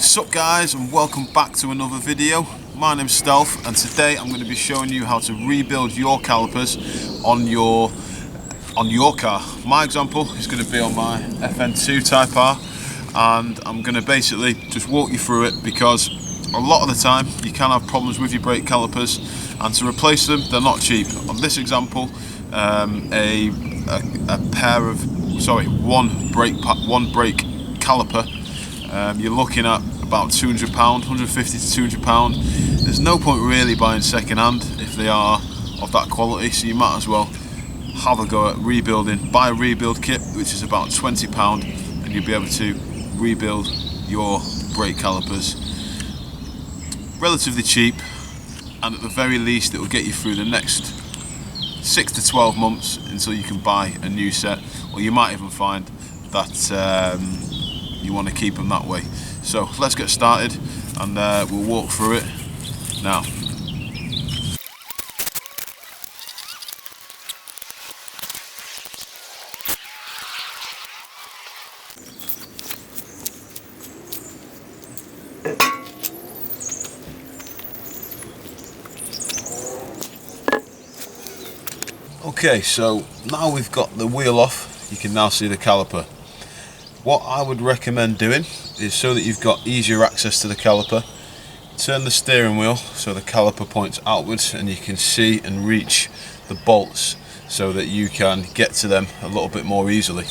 What's up guys, and welcome back to another video. My name's Stealth, and today I'm going to be showing you how to rebuild your calipers on your car. My example is going to be on my Fn2 Type R, and I'm going to basically just walk you through it because a lot of the time you can have problems with your brake calipers, and to replace them they're not cheap. On this example, one brake caliper, you're looking at about £200, 150 to £200. There's no point really buying second hand if they are of that quality, so you might as well have a go at rebuilding. Buy a rebuild kit, which is about £20, and you'll be able to rebuild your brake calipers relatively cheap, and at the very least it will get you through the next 6 to 12 months until you can buy a new set, or you might even find that you want to keep them that way. So let's get started, and we'll walk through it now. Okay, so now we've got the wheel off, you can now see the caliper. What I would recommend doing is, so that you've got easier access to the caliper, turn the steering wheel so the caliper points outwards and you can see and reach the bolts so that you can get to them a little bit more easily.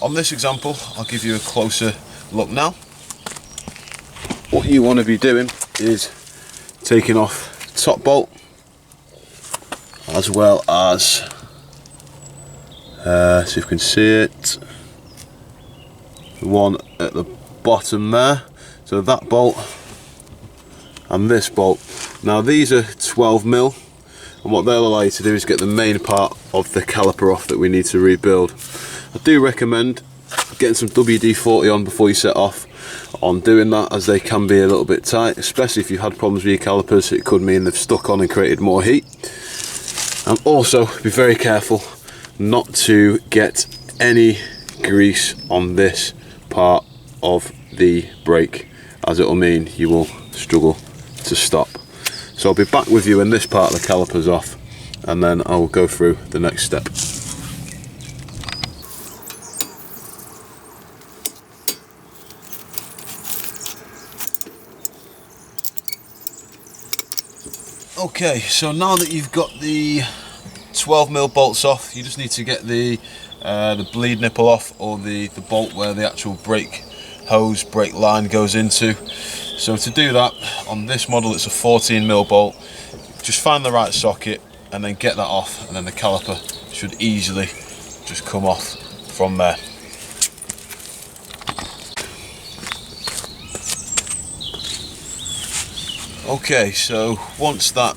On this example, I'll give you a closer look now. What you want to be doing is taking off the top bolt, as well as, see if you can see it, the one at the bottom there. So that bolt and this bolt. Now these are 12mm, and what they'll allow you to do is get the main part of the caliper off that we need to rebuild. I do recommend getting some WD-40 on before you set off on doing that, as they can be a little bit tight, especially if you've had problems with your calipers. It could mean they've stuck on and created more heat. And also be very careful not to get any grease on this part of the brake, as it will mean you will struggle to stop. So I'll be back with you when this part of the caliper's off, and then I will go through the next step. Okay, so now that you've got the 12mm bolts off, you just need to get the bleed nipple off, or the bolt where the actual brake hose, brake line goes into. So to do that, on this model it's a 14mm bolt. Just find the right socket and then get that off, and then the caliper should easily just come off from there. Okay, so once that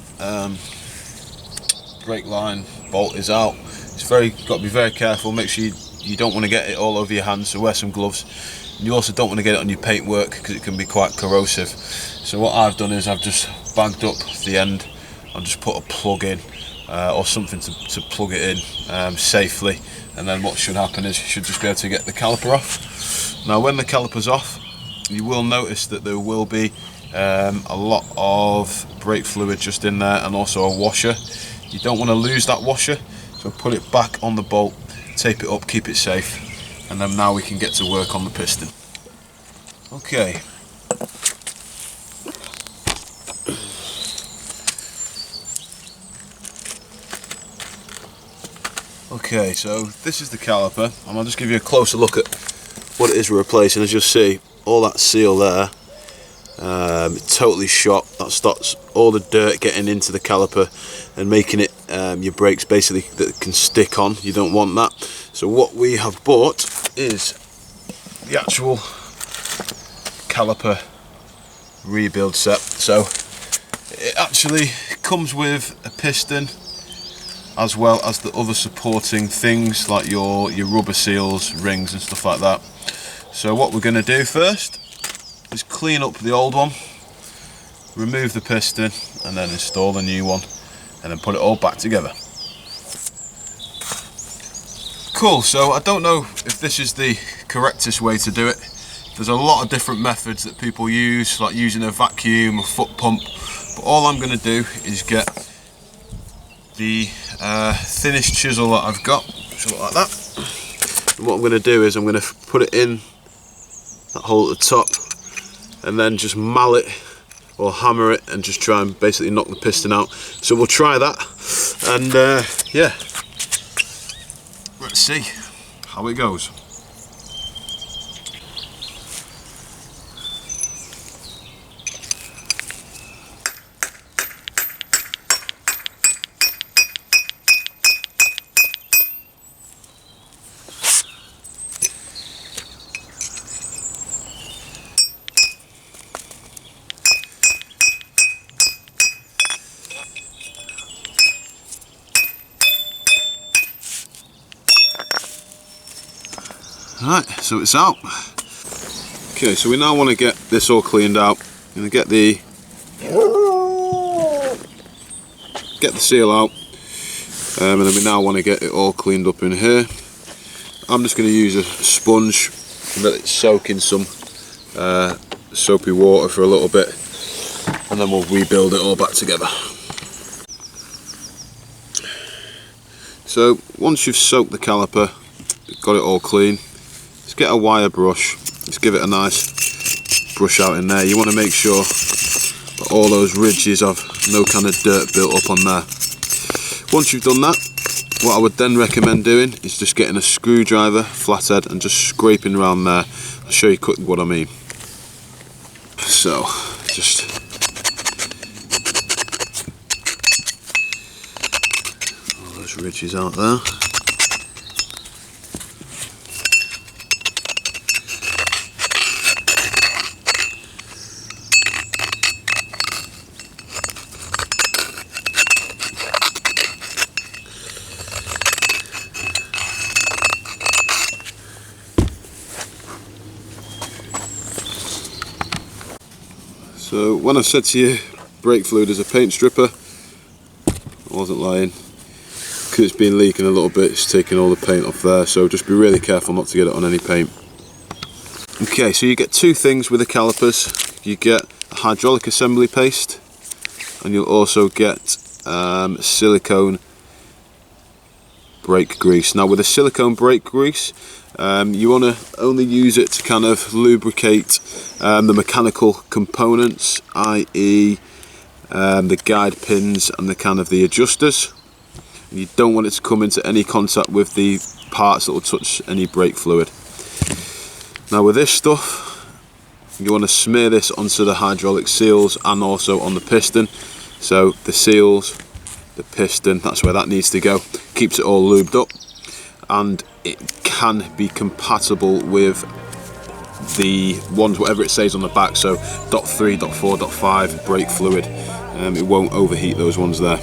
brake line bolt is out, got to be very careful. Make sure you don't want to get it all over your hands, so wear some gloves. You also don't want to get it on your paintwork because it can be quite corrosive. So what I've done is I've just bagged up the end and just put a plug in, or something to plug it in safely, and then what should happen is you should just be able to get the caliper off. Now when the caliper's off, you will notice that there will be a lot of brake fluid just in there, and also a washer. You don't want to lose that washer, so put it back on the bolt, tape it up, keep it safe, and then now we can get to work on the piston. Okay. Okay, so this is the caliper, and I'll just give you a closer look at what it is we're replacing. As you'll see, all that seal there, totally shot. That stops all the dirt getting into the caliper and making it your brakes basically that can stick on. You don't want that. So what we have bought is the actual caliper rebuild set. So it actually comes with a piston, as well as the other supporting things like your rubber seals, rings and stuff like that. So what we're going to do first is clean up the old one, remove the piston, and then install the new one, and then put it all back together. Cool, so I don't know if this is the correctest way to do it. There's a lot of different methods that people use, like using a vacuum, a foot pump, but all I'm going to do is get the thinnest chisel that I've got, something like that. And what I'm going to do is I'm going to put it in that hole at the top and then just mallet or hammer it and just try and basically knock the piston out. So we'll try that, and yeah, let's see how it goes. Right, so it's out. Okay, so we now want to get this all cleaned out. I'm going to get the seal out, and then we now want to get it all cleaned up in here. I'm just going to use a sponge and let it soak in some soapy water for a little bit, and then we'll rebuild it all back together. So once you've soaked the caliper, got it all clean, just get a wire brush, just give it a nice brush out in there. You want to make sure that all those ridges have no kind of dirt built up on there. Once you've done that, what I would then recommend doing is just getting a screwdriver, flathead, and just scraping around there. I'll show you quickly what I mean. So, just all those ridges out there. So when I said to you brake fluid is a paint stripper, I wasn't lying, because it's been leaking a little bit. It's taking all the paint off there, so just be really careful not to get it on any paint. Okay, so you get two things with the calipers. You get a hydraulic assembly paste, and you'll also get silicone brake grease. Now with the silicone brake grease, you want to only use it to kind of lubricate the mechanical components, i.e. the guide pins and the kind of the adjusters. And you don't want it to come into any contact with the parts that will touch any brake fluid. Now with this stuff, you want to smear this onto the hydraulic seals and also on the piston. So the seals, the piston, that's where that needs to go. Keeps it all lubed up, and it can be compatible with the ones, whatever it says on the back, so .3, .4, .5 brake fluid. It won't overheat those ones there.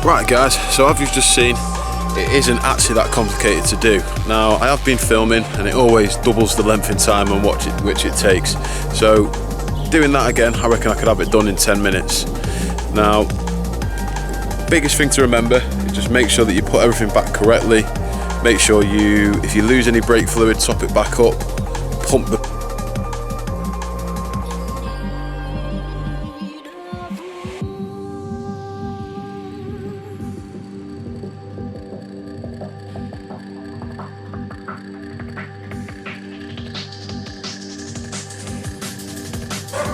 Right guys, so as you've just seen, it isn't actually that complicated to do. Now I have been filming and it always doubles the length in time on which it takes. So doing that again, I reckon I could have it done in 10 minutes. Now, biggest thing to remember is just make sure that you put everything back correctly. Make sure if you lose any brake fluid, top it back up, pump the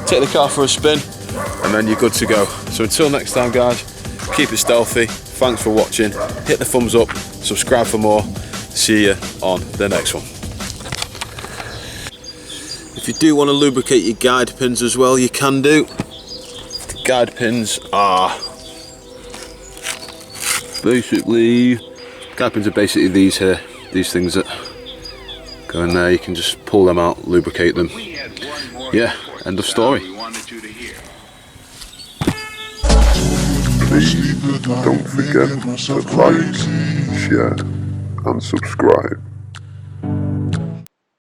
take the car for a spin, and then you're good to go. So until next time guys, keep it stealthy. Thanks for watching. Hit the thumbs up, subscribe for more. See you on the next one. If you do want to lubricate your guide pins as well, you can do. The guide pins are basically these here, these things that go in there. You can just pull them out, lubricate them. Yeah, end of story. Please don't forget to like, share and subscribe.